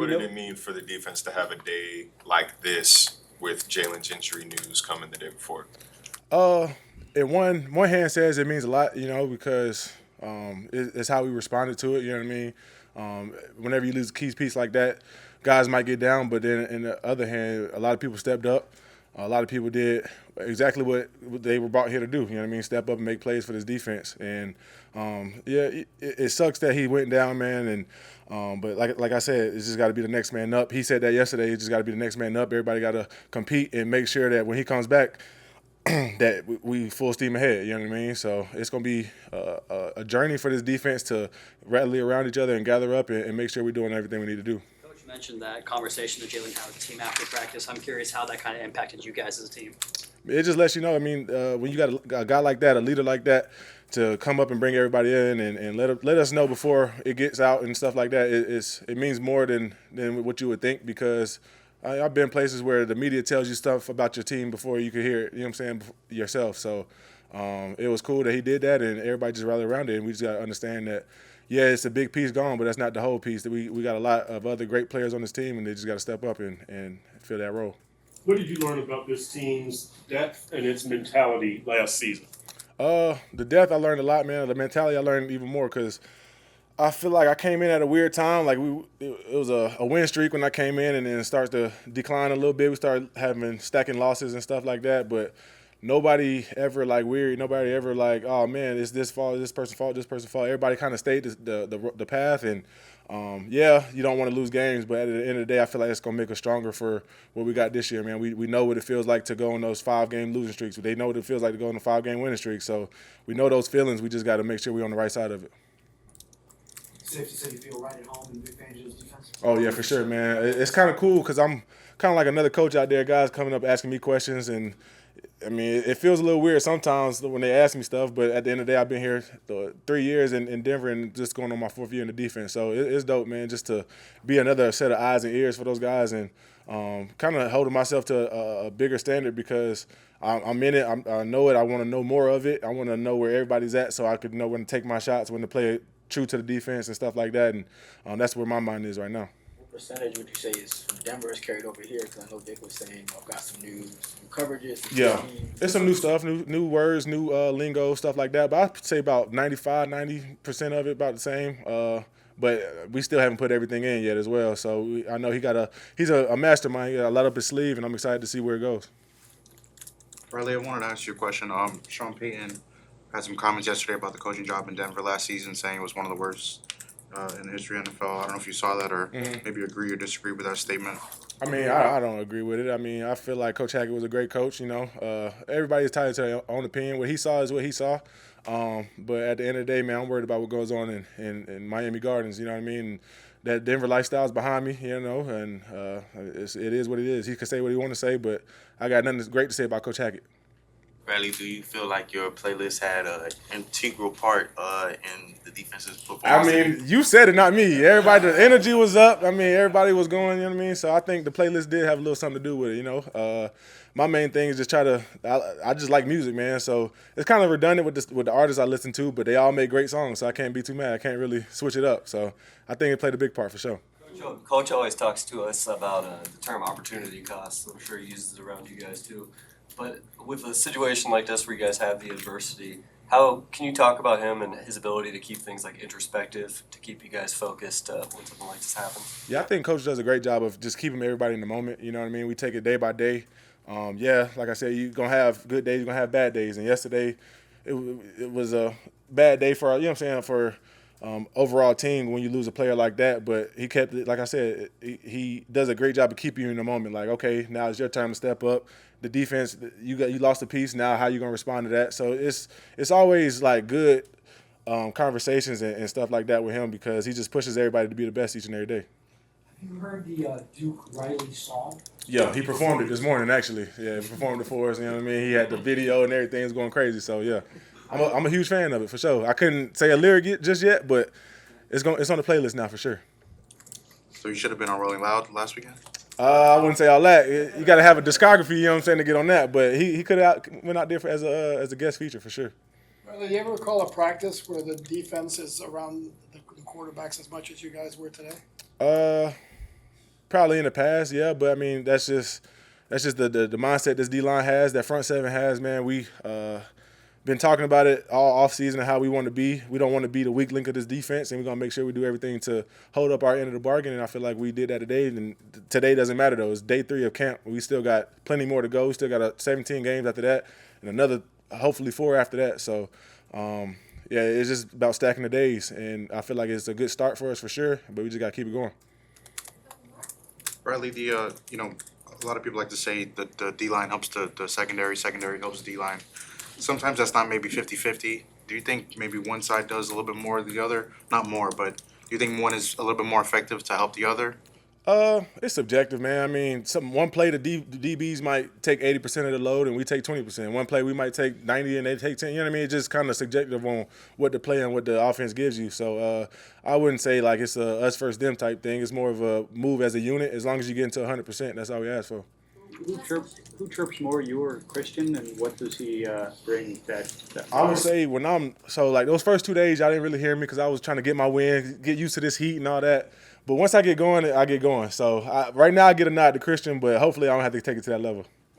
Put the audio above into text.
What did it mean for the defense to have a day like this with Jalen's injury news coming the day before? Uh, in one hand says it means a lot, because it's how we responded to it. You know what I mean? Whenever you lose a key piece like that, guys might get down, but then in the other hand, a lot of people stepped up. A lot of people did exactly what they were brought here to do. You know what I mean? Step up and make plays for this defense. And it sucks that he went down, man. And but like I said, it's just got to be the next man up. He said that yesterday. It just got to be the next man up. Everybody got to compete and make sure that when he comes back, that we full steam ahead. You know what I mean? So it's gonna be a journey for this defense to rally around each other and gather up and make sure we're doing everything we need to do. Coach mentioned that conversation that Jalen had with the team after practice. I'm curious how that kind of impacted you guys as a team. It just lets you know. I mean, when you got a guy like that, a leader like that, to come up and bring everybody in and let us know before it gets out and stuff like that, it means more than what you would think, because I've been places where the media tells you stuff about your team before you could hear it, you know what I'm saying, yourself. So it was cool that he did that, and everybody just rallied around it. And we just got to understand that, yeah, it's a big piece gone, but that's not the whole piece. That we got a lot of other great players on this team, and they just got to step up and fill that role. What did you learn about this team's depth and its mentality last season? The depth, I learned a lot, man. The mentality, I learned even more, because I feel like I came in at a weird time. Like it was a win streak when I came in, and then it starts to decline a little bit. We started stacking losses and stuff like that. But nobody ever weary. Nobody ever oh man, it's this fault, this person's fault, this person's fault. Everybody kind of stayed the path, and yeah, you don't want to lose games, but at the end of the day, I feel like it's gonna make us stronger for what we got this year, man. We know what it feels like to go on those 5-game losing streaks. They know what it feels like to go on a 5-game winning streak. So we know those feelings. We just got to make sure we're on the right side of it. Safe to say you feel right at home in Big Fan's defense? Oh, yeah, for sure, man. It's kind of cool because I'm kind of like another coach out there, guys coming up asking me questions. And, I mean, it feels a little weird sometimes when they ask me stuff, but at the end of the day, I've been here 3 years in Denver and just going on my 4th year in the defense. So it's dope, man, just to be another set of eyes and ears for those guys, and kind of holding myself to a bigger standard, because I'm in it. I know it. I want to know more of it. I want to know where everybody's at so I could know when to take my shots, when to play true to the defense and stuff like that, and that's where my mind is right now. What percentage would you say is from Denver is carried over here? Because I know Dick was saying I've got some new coverages. Yeah, it's some new stuff, new words, new lingo, stuff like that. But I'd say about 90% of it about the same. But we still haven't put everything in yet as well. So I know he's a mastermind. He got a lot up his sleeve, and I'm excited to see where it goes. Bradley, I wanted to ask you a question. Sean Payton had some comments yesterday about the coaching job in Denver last season, saying it was one of the worst in the history of the NFL. I don't know if you saw that or maybe agree or disagree with that statement. I mean, I don't agree with it. I mean, I feel like Coach Hackett was a great coach. Everybody's entitled to their own opinion. What he saw is what he saw. But at the end of the day, man, I'm worried about what goes on in Miami Gardens. You know what I mean? And that Denver lifestyle is behind me, and it is what it is. He can say what he want to say, but I got nothing great to say about Coach Hackett. Bradley, do you feel like your playlist had an integral part in the defense's performance? I mean, you said it, not me. Everybody, the energy was up. I mean, everybody was going, you know what I mean? So I think the playlist did have a little something to do with it, My main thing is just I just like music, man. So it's kind of redundant with the artists I listen to, but they all make great songs, so I can't be too mad. I can't really switch it up. So I think it played a big part for sure. Coach always talks to us about the term opportunity cost. I'm sure he uses it around you guys too. But with a situation like this where you guys have the adversity, how can you talk about him and his ability to keep things like introspective, to keep you guys focused when something like this happens? Yeah, I think Coach does a great job of just keeping everybody in the moment. You know what I mean? We take it day by day. Like I said, you're going to have good days, you're going to have bad days. And yesterday, it was a bad day for overall team when you lose a player like that. But he kept it, like I said, he does a great job of keeping you in the moment. Like, okay, now it's your time to step up. The defense, you lost a piece. Now, how you gonna respond to that? So it's always like good conversations and stuff like that with him, because he just pushes everybody to be the best each and every day. Have you heard the Duke Riley song? Yeah, he performed it this morning actually. Yeah, he performed it for us. You know what I mean? He had the video and everything was going crazy. So yeah, I'm a huge fan of it for sure. I couldn't say a lyric just yet, but it's on the playlist now for sure. So you should have been on Rolling Loud last weekend? I wouldn't say all that. You got to have a discography, you know what I'm saying, to get on that. But he could have went out there as a guest feature for sure. Well, do you ever recall a practice where the defense is around the quarterbacks as much as you guys were today? Probably in the past, yeah, but I mean that's just the mindset this D line has, that front seven has, man. We been talking about it all offseason and how we want to be. We don't want to be the weak link of this defense, and we're gonna make sure we do everything to hold up our end of the bargain. And I feel like we did that today. And today doesn't matter though. It's day 3 of camp. We still got plenty more to go. We still got 17 games after that, and another hopefully 4 after that. So. Yeah, it's just about stacking the days, and I feel like it's a good start for us for sure, but we just got to keep it going. Bradley, a lot of people like to say that the D-line helps the secondary helps the D-line. Sometimes that's not maybe 50-50. Do you think maybe one side does a little bit more than the other? Not more, but do you think one is a little bit more effective to help the other? It's subjective, man. I mean, one play the DBs might take 80% of the load and we take 20%. One play we might take 90 and they take 10. You know what I mean? It's just kind of subjective on what the play and what the offense gives you. So I wouldn't say like it's a us versus them type thing. It's more of a move as a unit. As long as you get into 100%, that's all we ask for. Who chirps more, you or Christian, and what does he bring that I would say like those first 2 days, y'all didn't really hear me because I was trying to get my win, get used to this heat and all that. But once I get going, I get going. So right now I get a nod to Christian, but hopefully I don't have to take it to that level.